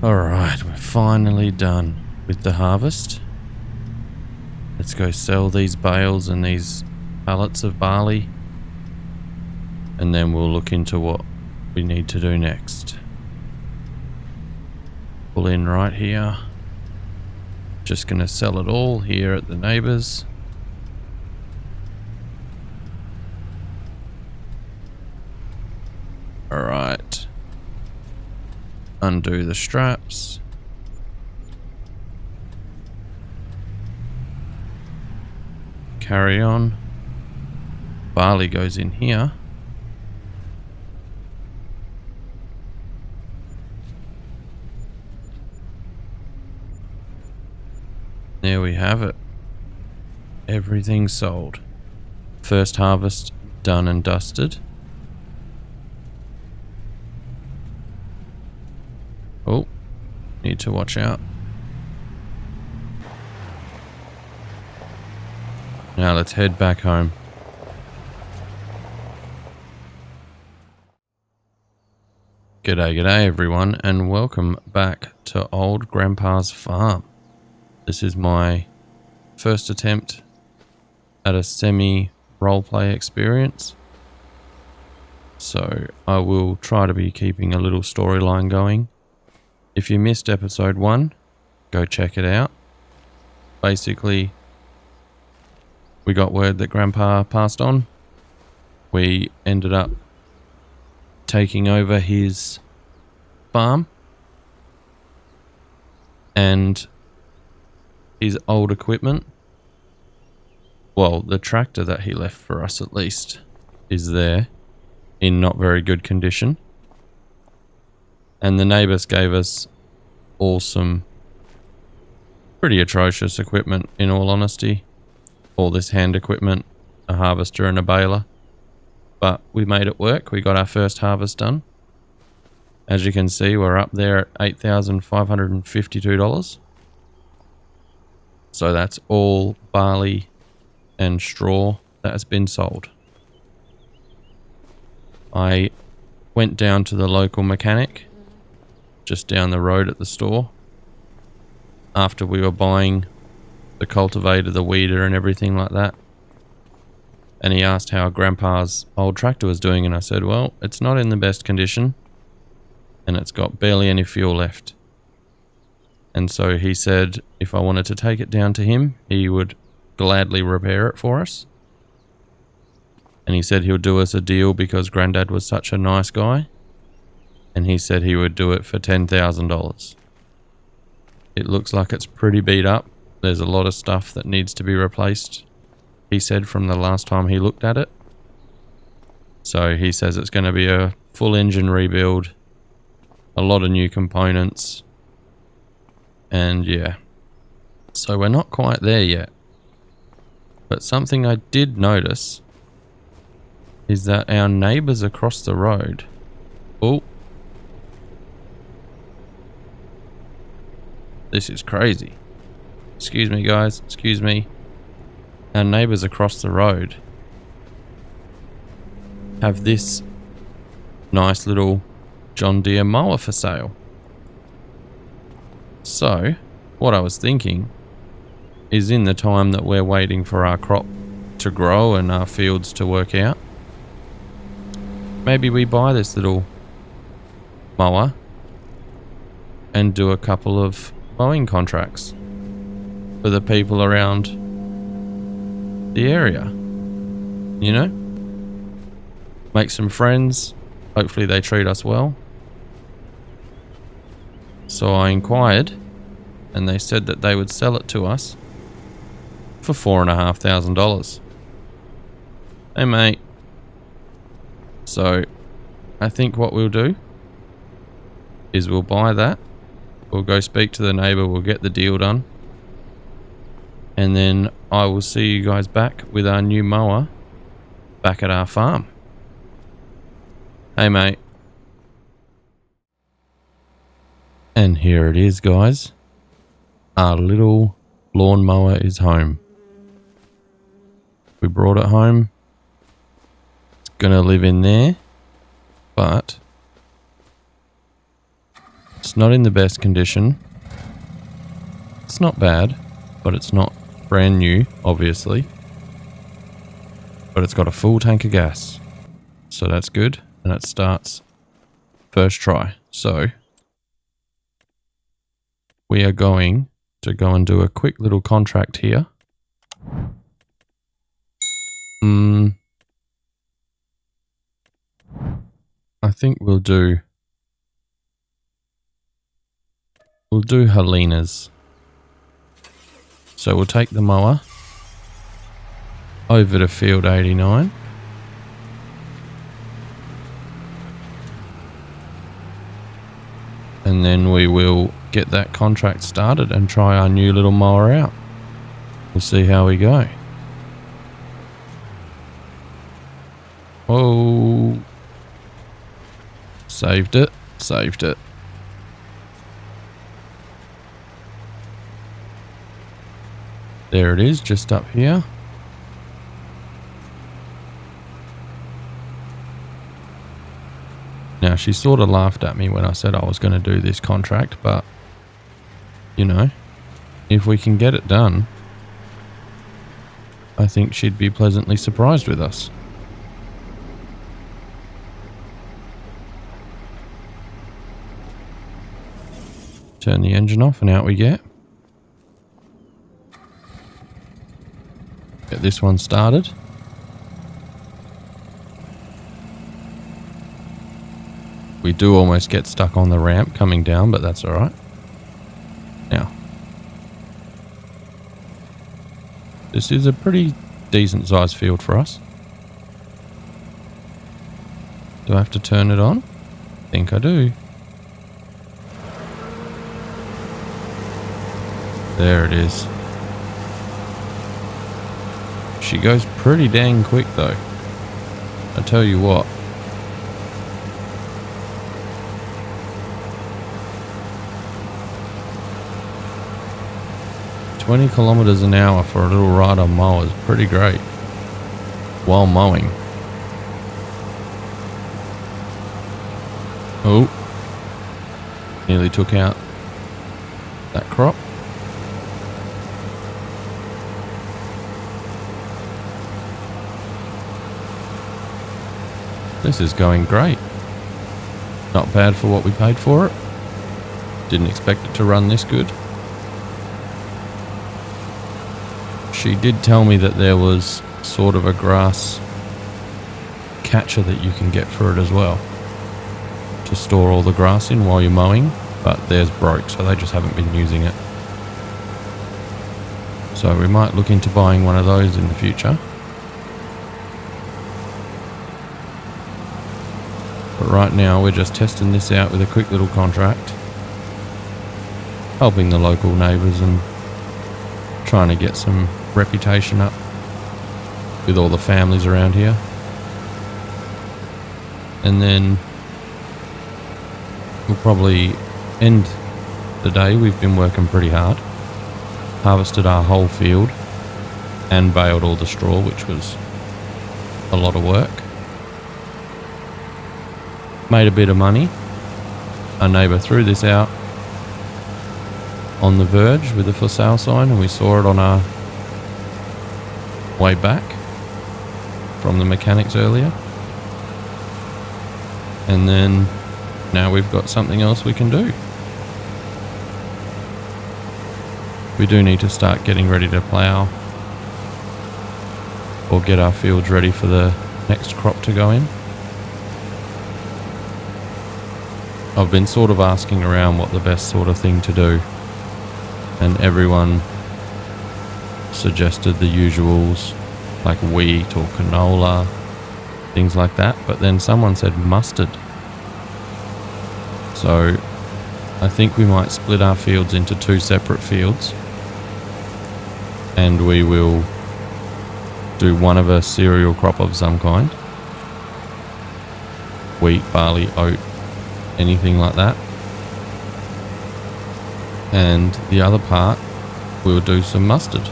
Alright, we're finally done with the harvest. Let's go sell these bales and these pallets of barley, and then we'll look into what we need to do next. Pull in right here. Just gonna sell it all here at the neighbours. Alright. Undo the straps. Carry on. Barley goes in here. There we have it. Everything sold. First harvest done and dusted. Oh, need to watch out. Now let's head back home. G'day everyone, and welcome back to old Grandpa's farm. This is my first attempt at a semi roleplay experience. So I will try to be keeping a little storyline going. If you missed episode 1, go check it out. Basically, we got word that Grandpa passed on. We ended up taking over his farm and his old equipment. Well, the tractor that he left for us at least is there in not very good condition. And the neighbours gave us all some pretty atrocious equipment, in all honesty. All this hand equipment, a harvester and a baler. But we made it work. We got our first harvest done. As you can see, we're up there at $8,552. So that's all barley and straw that has been sold. I went down to the local mechanic just down the road at the store after we were buying the cultivator, the weeder and everything like that. And he asked how Grandpa's old tractor was doing, and I said, well, it's not in the best condition and it's got barely any fuel left. And so he said if I wanted to take it down to him, he would gladly repair it for us. And he said he'll do us a deal because Grandad was such a nice guy. And he said he would do it for $10,000. It looks like it's pretty beat up. There's a lot of stuff that needs to be replaced, he said, from the last time he looked at it. So he says it's going to be a full engine rebuild, a lot of new components, and yeah. So we're not quite there yet. But something I did notice is that our neighbours across the road... Oh. This is crazy. Excuse me, guys. Excuse me. Our neighbours across the road have this nice little John Deere mower for sale. So, what I was thinking is, in the time that we're waiting for our crop to grow and our fields to work out, maybe we buy this little mower and do a couple of mowing contracts for the people around the area, you know? Make some friends, hopefully they treat us well. So I inquired, and they said that they would sell it to us for $4,500. Hey mate. So I think what we'll do is we'll buy that. We'll go speak to the neighbour, we'll get the deal done. And then I will see you guys back with our new mower back at our farm. Hey mate. And here it is, guys. Our little lawnmower is home. We brought it home. It's gonna live in there, but It's not in the best condition. It's not bad, but it's not brand new, obviously. But it's got a full tank of gas. So that's good. And it starts first try. So we are going to go and do a quick little contract here. I think we'll do Helena's. So we'll take the mower over to field 89. And then we will get that contract started and try our new little mower out. We'll see how we go. Oh, saved it, saved it. There it is, just up here. Now, she sort of laughed at me when I said I was going to do this contract, but, you know, if we can get it done, I think she'd be pleasantly surprised with us. Turn the engine off and out we get. Get this one started. We do almost get stuck on the ramp coming down, but that's alright. Now, this is a pretty decent sized field for us. Do I have to turn it on? I think I do. There it is. She goes pretty dang quick though. I tell you what. "20 kilometers an hour for a little ride on mower is pretty great while mowing." Oh, nearly took out that crop. This is going great. Not bad for what we paid for it. Didn't expect it to run this good. She did tell me that there was sort of a grass catcher that you can get for it as well, to store all the grass in while you're mowing, but theirs broke, so they just haven't been using it. So we might look into buying one of those in the future. But right now we're just testing this out with a quick little contract, helping the local neighbours and trying to get some reputation up with all the families around here. And then we'll probably end the day. We've been working pretty hard. Harvested our whole field and baled all the straw, which was a lot of work. Made a bit of money. Our neighbour threw this out on the verge with a for sale sign, and we saw it on our way back from the mechanics earlier. And then now we've got something else we can do. We do need to start getting ready to plough or get our fields ready for the next crop to go in. I've been sort of asking around what the best sort of thing to do, and everyone suggested the usuals like wheat or canola, things like that, but then someone said mustard. So I think we might split our fields into 2 separate fields, and we will do one of a cereal crop of some kind. Wheat, barley, oat, anything like that. And the other part, we'll do some mustard.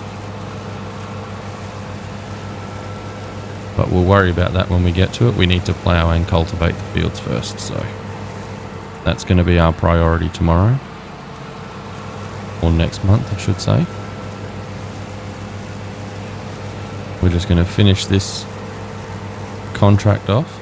But we'll worry about that when we get to it. We need to plough and cultivate the fields first, so That's going to be our priority tomorrow. Or next month, I should say. We're just going to finish this contract off.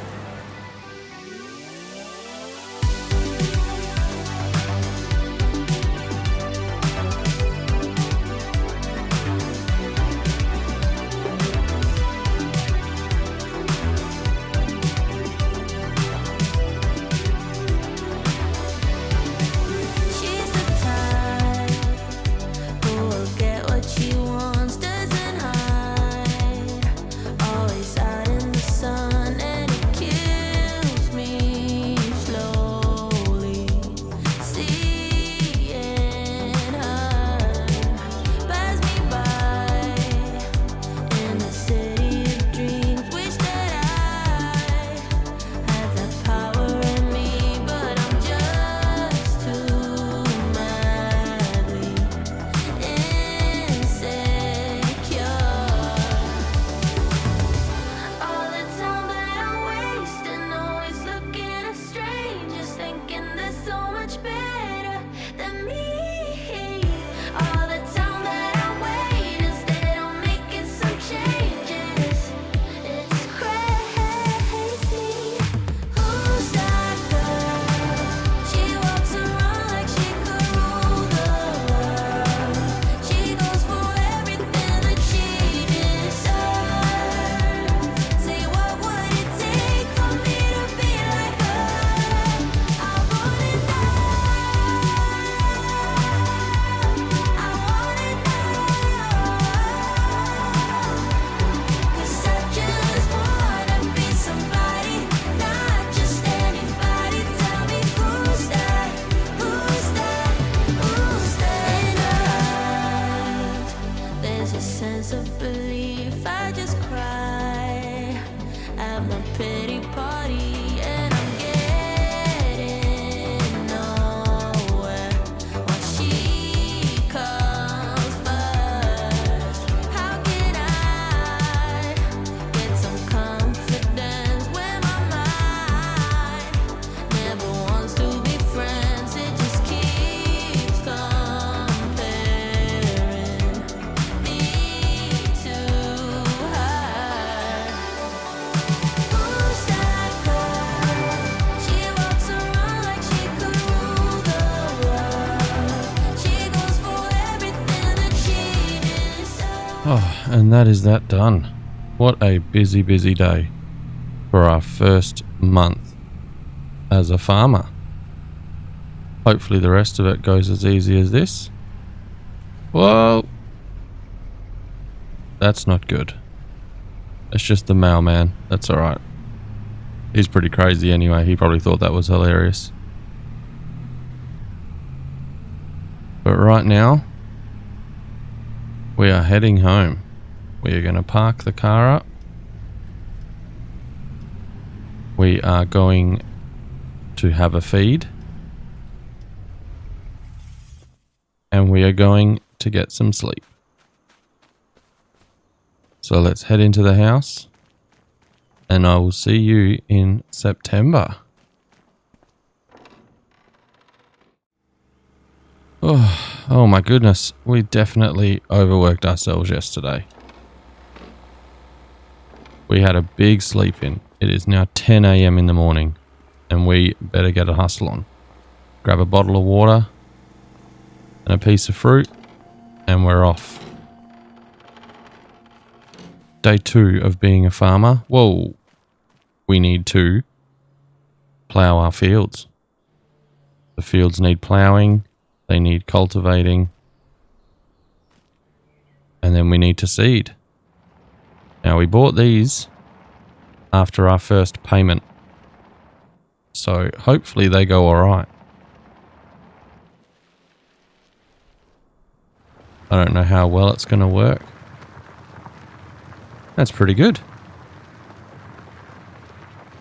Oh, and that is that done. What a busy, busy day for our first month as a farmer. Hopefully the rest of it goes as easy as this. Whoa! That's not good. It's just the mailman. That's alright. He's pretty crazy anyway. He probably thought that was hilarious. But right now, we are heading home. We are going to park the car up. We are going to have a feed. And we are going to get some sleep. So let's head into the house. And I will see you in September. Oh my goodness. We definitely overworked ourselves yesterday. We had a big sleep in. It is now 10 a.m. in the morning. And we better get a hustle on. Grab a bottle of water. And a piece of fruit. And we're off. Day 2 of being a farmer. Whoa. We need to plough our fields. The fields need ploughing. They need cultivating. And then we need to seed. Now we bought these after our first payment. So hopefully they go alright. I don't know how well it's going to work. That's pretty good.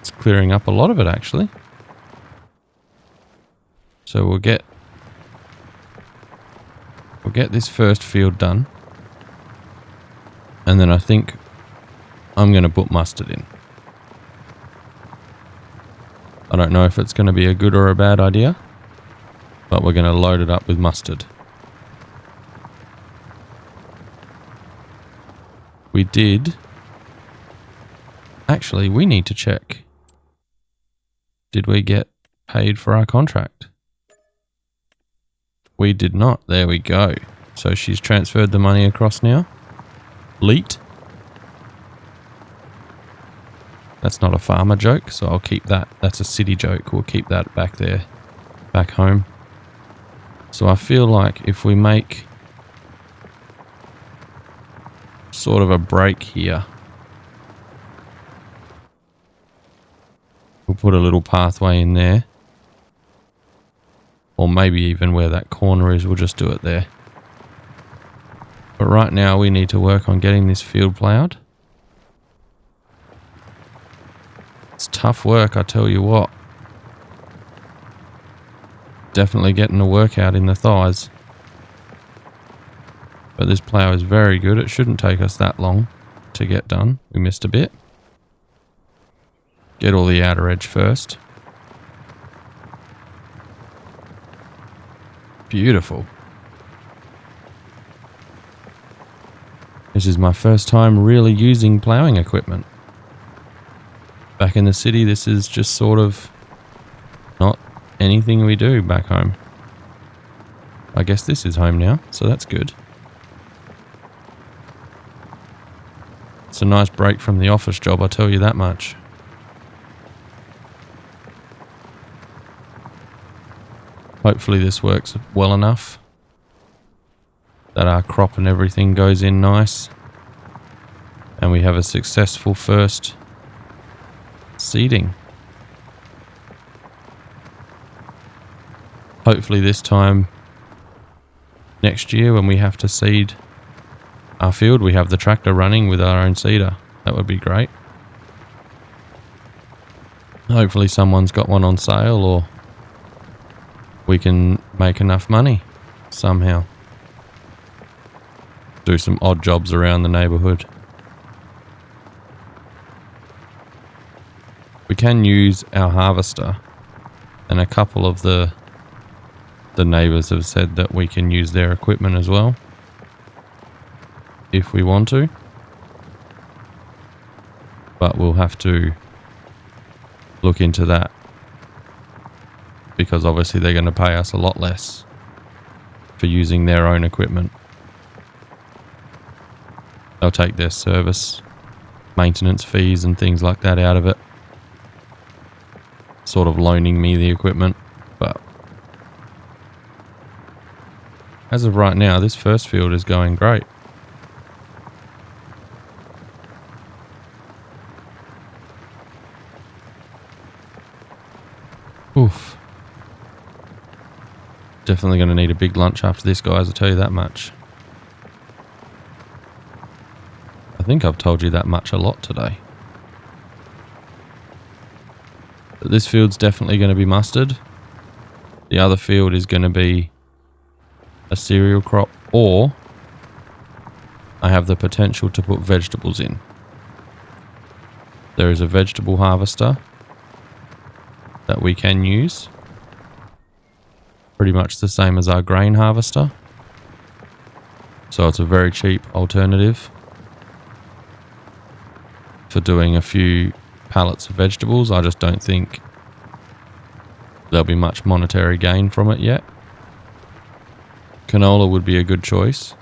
It's clearing up a lot of it actually. So we'll get this first field done. And then I think I'm going to put mustard in. I don't know if it's going to be a good or a bad idea, but we're going to load it up with mustard. We did. Actually, we need to check. Did we get paid for our contract? We did not. There we go. So she's transferred the money across now. Leet. That's not a farmer joke, so I'll keep that. That's a city joke. We'll keep that back there, back home. So I feel like if we make sort of a break here, we'll put a little pathway in there. Or maybe even where that corner is, we'll just do it there. But right now we need to work on getting this field ploughed. It's tough work, I tell you what. Definitely getting a workout in the thighs. But this plough is very good. It shouldn't take us that long to get done. We missed a bit. Get all the outer edge first. Beautiful. This is my first time really using ploughing equipment. Back in the city, this is just sort of not anything we do back home. I guess this is home now, so that's good. It's a nice break from the office job, I'll tell you that much. Hopefully this works well enough that our crop and everything goes in nice and we have a successful first seeding. Hopefully this time next year when we have to seed our field, we have the tractor running with our own seeder. That would be great. Hopefully someone's got one on sale, or we can make enough money somehow. Do some odd jobs around the neighbourhood. We can use our harvester, and a couple of the neighbours have said that we can use their equipment as well if we want to, but we'll have to look into that because obviously they're going to pay us a lot less for using their own equipment. They'll take their service, maintenance fees and things like that out of it, sort of loaning me the equipment. But as of right now, this first field is going great. Oof. Definitely going to need a big lunch after this, guys, I'll tell you that much. I think I've told you that much a lot today. But this field's definitely going to be mustard. The other field is going to be a cereal crop, or I have the potential to put vegetables in. There is a vegetable harvester that we can use. Pretty much the same as our grain harvester. So it's a very cheap alternative for doing a few pallets of vegetables. I just don't think there'll be much monetary gain from it yet. Canola would be a good choice.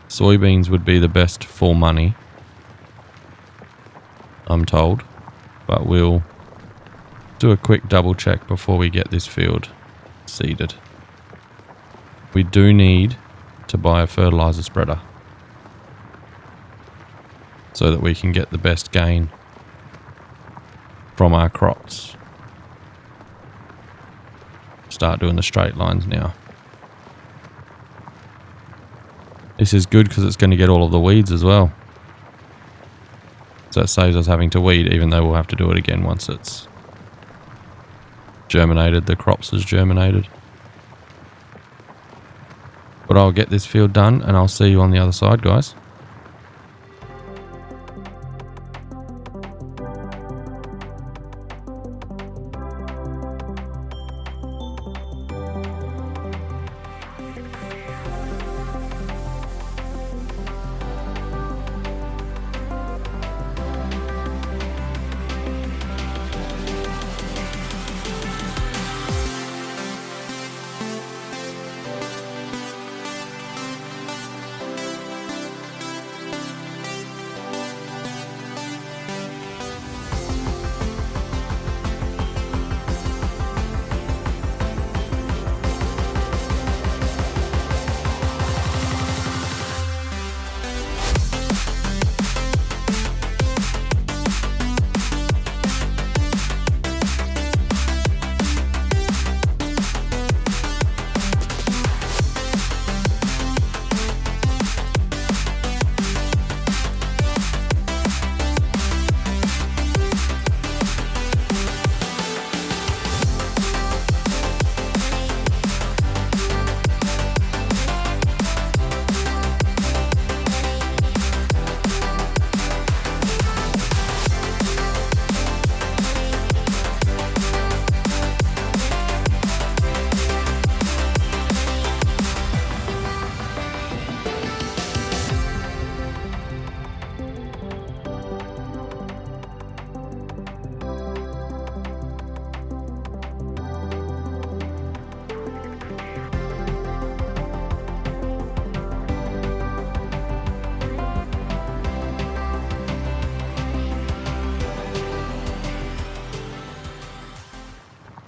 Soybeans would be the best for money, I'm told, but we'll do a quick double check before we get this field seeded. We do need to buy a fertilizer spreader so that we can get the best gain from our crops. Start doing the straight lines now. This is good because it's going to get all of the weeds as well. So it saves us having to weed, even though we'll have to do it again once it's germinated, the crops has germinated. But I'll get this field done and I'll see you on the other side, guys.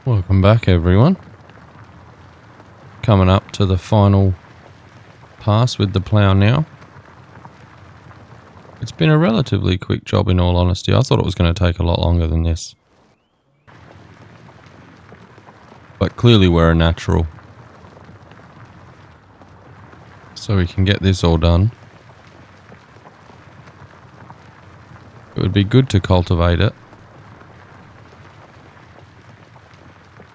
Welcome back, everyone. Coming up to the final pass with the plough now. It's been a relatively quick job, in all honesty. I thought it was going to take a lot longer than this. But clearly we're a natural. So we can get this all done. It would be good to cultivate it.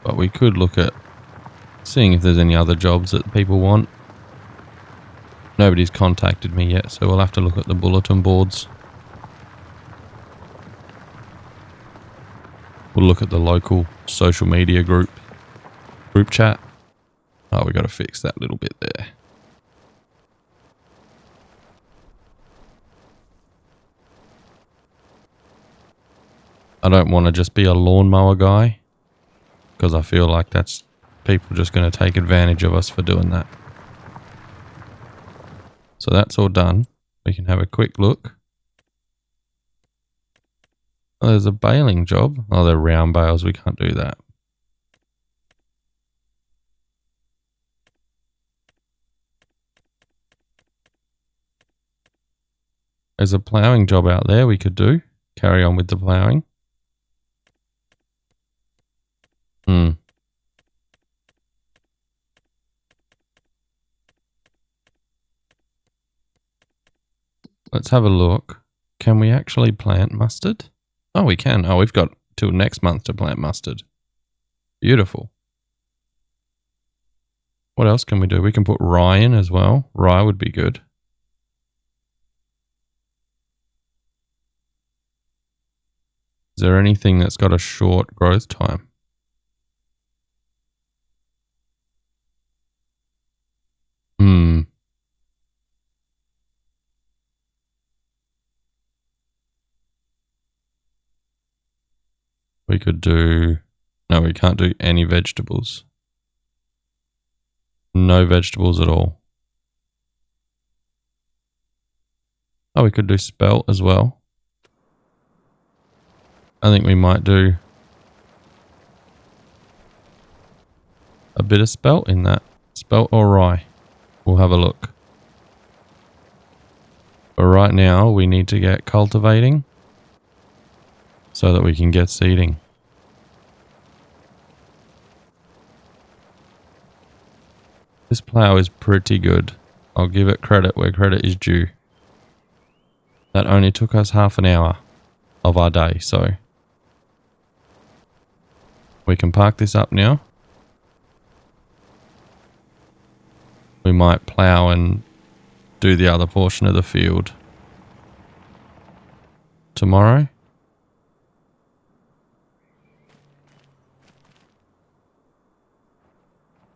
But we could look at seeing if there's any other jobs that people want. Nobody's contacted me yet, so we'll have to look at the bulletin boards. We'll look at the local social media group chat. Oh, we got to fix that little bit there. I don't want to just be a lawnmower guy, because I feel like that's people just going to take advantage of us for doing that. So that's all done. We can have a quick look. Oh, there's a baling job. Oh, they're round bales. We can't do that. There's a ploughing job out there we could do. Carry on with the ploughing. Let's have a look. Can we actually plant mustard? Oh, we can. Oh, we've got till next month to plant mustard. Beautiful. What else can we do? We can put rye in as well. Rye would be good. Is there anything that's got a short growth time? We could do... No, we can't do any vegetables. No vegetables at all. Oh, we could do spelt as well. I think we might do a bit of spelt in that. Spelt or rye. We'll have a look. But right now we need to get cultivating so that we can get seeding. This plough is pretty good. I'll give it credit where credit is due. That only took us half an hour of our day, so we can park this up now. We might plough and do the other portion of the field tomorrow.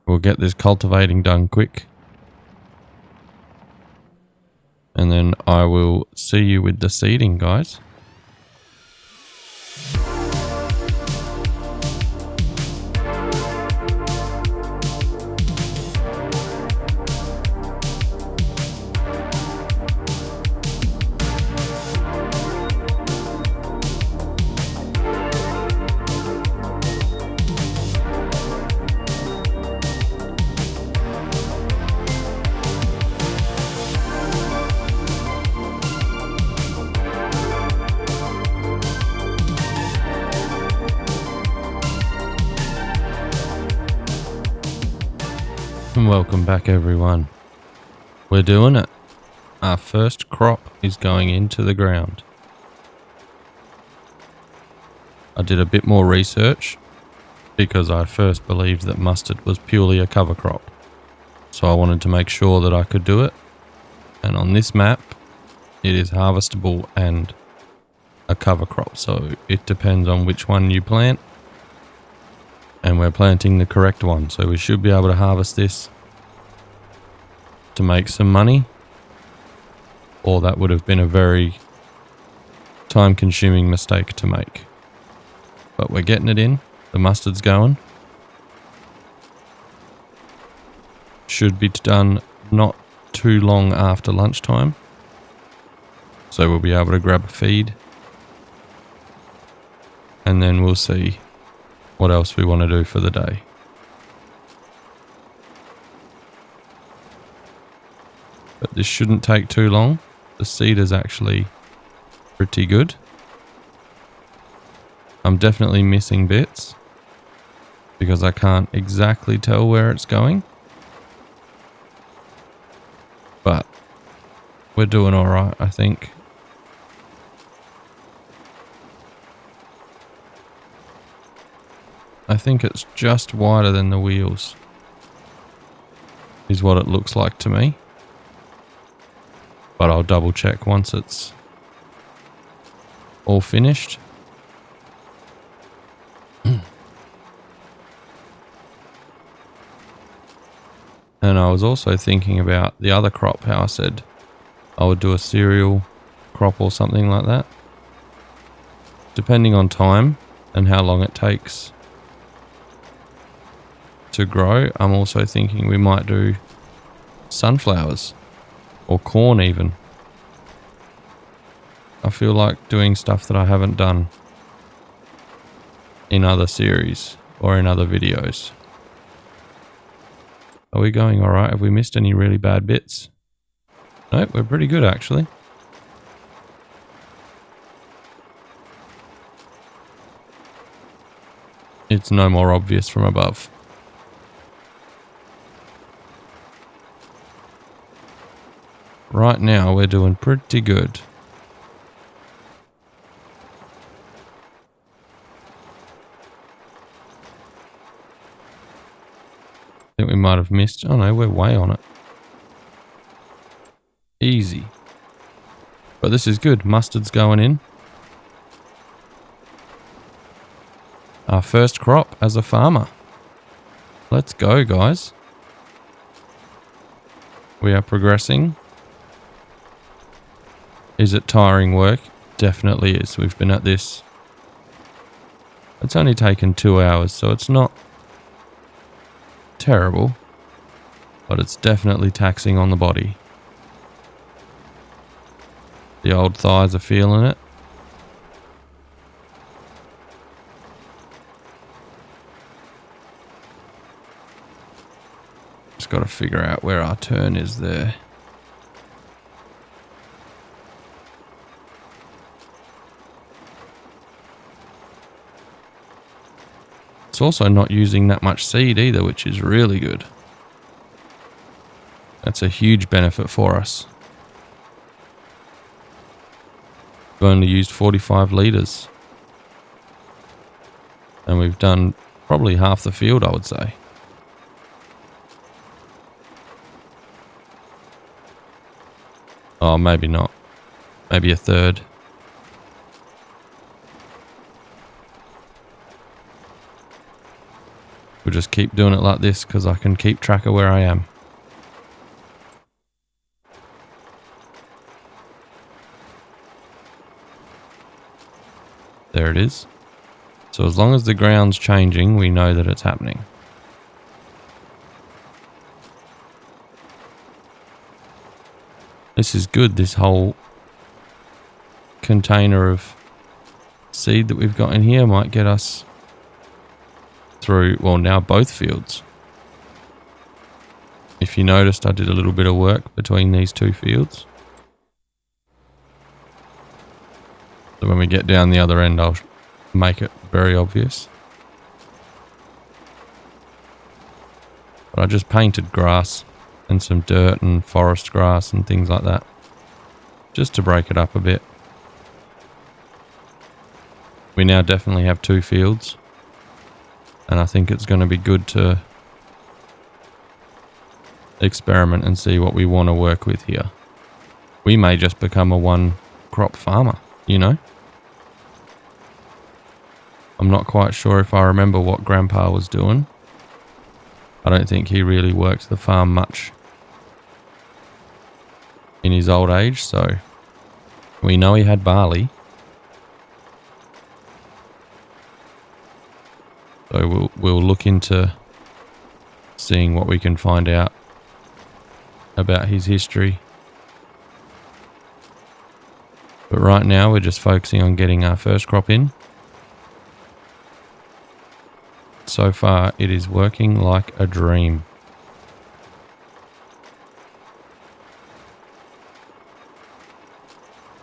We'll get this cultivating done quick. And then I will see you with the seeding, guys. And welcome back, everyone. We're doing it. Our first crop is going into the ground. I did a bit more research because I first believed that mustard was purely a cover crop. So I wanted to make sure that I could do it. And on this map, it is harvestable and a cover crop. So it depends on which one you plant. And we're planting the correct one, so we should be able to harvest this to make some money, or that would have been a very time-consuming mistake to make. But we're getting it in. The mustard's going. Should be done not too long after lunchtime, so we'll be able to grab a feed, and then we'll see what else we want to do for the day. But this shouldn't take too long. The seed is actually pretty good. I'm definitely missing bits because I can't exactly tell where it's going. But we're doing all right, I think. I think it's just wider than the wheels, is what it looks like to me. But I'll double check once it's all finished. And I was also thinking about the other crop, how I said I would do a cereal crop or something like that. Depending on time and how long it takes to grow, I'm also thinking we might do sunflowers or corn even. I feel like doing stuff that I haven't done in other series or in other videos. Are we going all right? Have we missed any really bad bits? Nope, we're pretty good actually. It's no more obvious from above. Right now we're doing pretty good. I think we might have missed. Oh no, we're way on it. Easy. But this is good. Mustard's going in. Our first crop as a farmer. Let's go, guys. We are progressing. Is it tiring work? Definitely is. We've been at this. It's only taken 2 hours, so it's not terrible, but it's definitely taxing on the body. The old thighs are feeling it. Just got to figure out where our turn is there. It's also not using that much seed either, which is really good. That's a huge benefit for us. We've only used 45 litres. And we've done probably half the field, I would say. Oh, maybe not. Maybe a third. We'll just keep doing it like this because I can keep track of where I am. There it is. So as long as the ground's changing, we know that it's happening. This is good, this whole container of seed that we've got in here might get us through, well, now both fields. If you noticed, I did a little bit of work between these two fields. So when we get down the other end, I'll make it very obvious. But I just painted grass and some dirt and forest grass and things like that, just to break it up a bit. We now definitely have 2 fields, and I think it's going to be good to experiment and see what we want to work with here. We may just become a 1-crop farmer, you know? I'm not quite sure if I remember what Grandpa was doing. I don't think he really worked the farm much in his old age, so we know he had barley. So we'll look into seeing what we can find out about his history. But right now we're just focusing on getting our first crop in. so far it is working like a dream.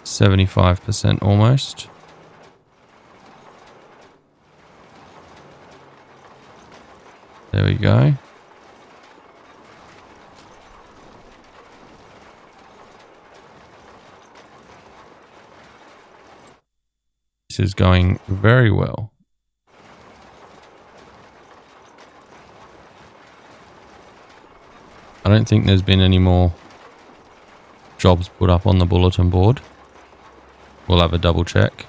%75 almost. There we go. This is going very well. I don't think there's been any more jobs put up on the bulletin board. We'll have a double check.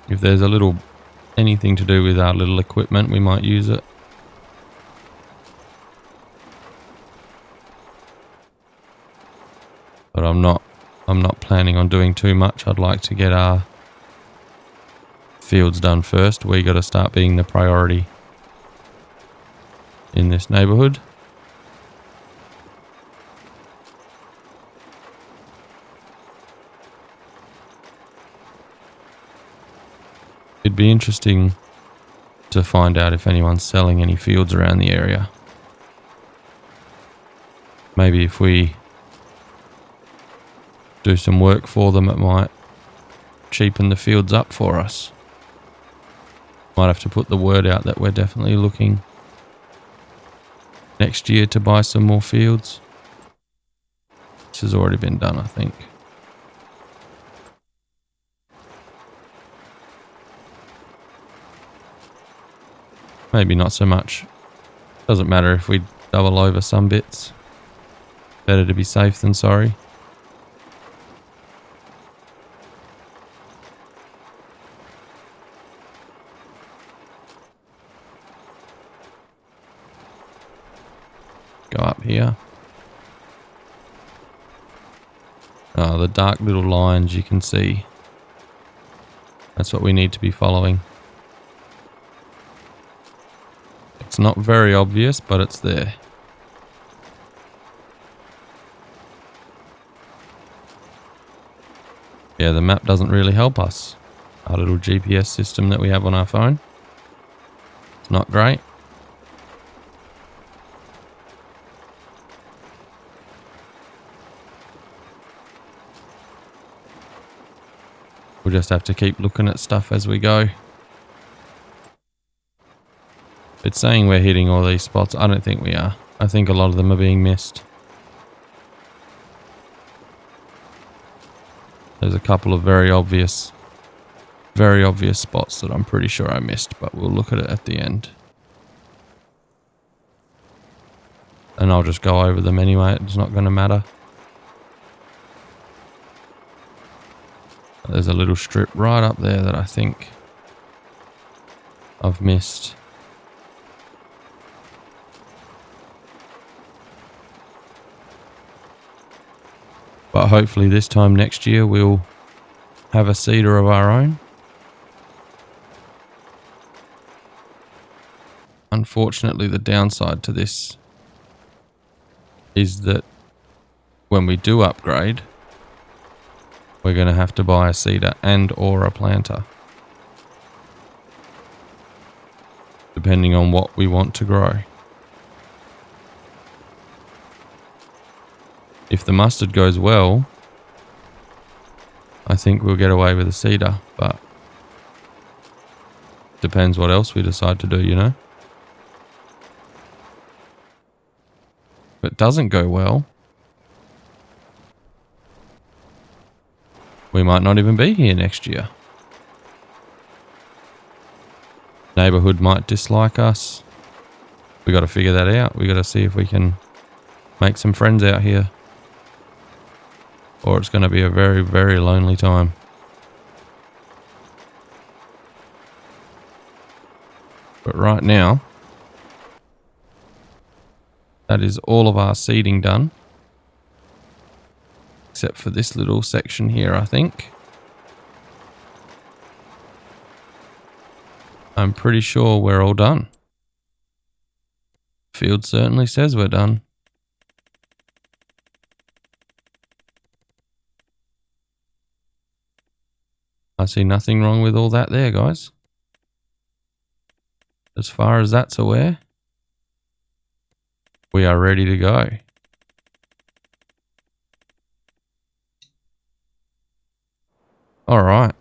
If there's a little anything to do with our little equipment, we might use it. But I'm not planning on doing too much. I'd like to get our fields done first. We got to start being the priority in this neighborhood. It'd be interesting to find out if anyone's selling any fields around the area. Maybe if we do some work for them, it might cheapen the fields up for us. Might have to put the word out that we're definitely looking next year to buy some more fields. This has already been done, I think. Maybe not so much. Doesn't matter if we double over some bits. Better to be safe than sorry. Go up here. Oh, the dark little lines you can see. That's what we need to be following. It's not very obvious, but it's there. Yeah, the map doesn't really help us. Our little GPS system that we have on our phone. It's not great. We'll just have to keep looking at stuff as we go. It's saying we're hitting all these spots. I don't think we are. I think a lot of them are being missed. There's a couple of very obvious spots that I'm pretty sure I missed, but we'll look at it at the end. And I'll just go over them anyway. It's not going to matter. There's a little strip right up there that I think I've missed. But hopefully this time next year we'll have a seeder of our own. Unfortunately, the downside to this is that when we do upgrade, we're going to have to buy a seeder and or a planter, depending on what we want to grow. If the mustard goes well, I think we'll get away with a seeder, but depends what else we decide to do, you know? If it doesn't go well, we might not even be here next year. Neighborhood might dislike us. We got to figure that out. We got to see if we can make some friends out here. Or it's going to be a very, very lonely time. But right now, that is all of our seeding done. Except for this little section here, I think. I'm pretty sure we're all done. Field certainly says we're done. I see nothing wrong with all that there, guys. as far as that's aware, we are ready to go. All right.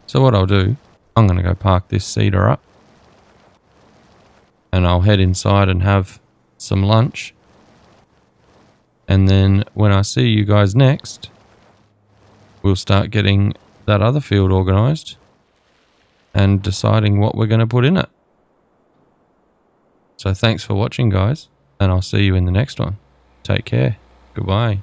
So what I'll do, I'm going to go park this seeder up and I'll head inside and have some lunch. And then when I see you guys next, we'll start getting that other field organised and deciding what we're going to put in it. So thanks for watching, guys, and I'll see you in the next one. Take care. Goodbye.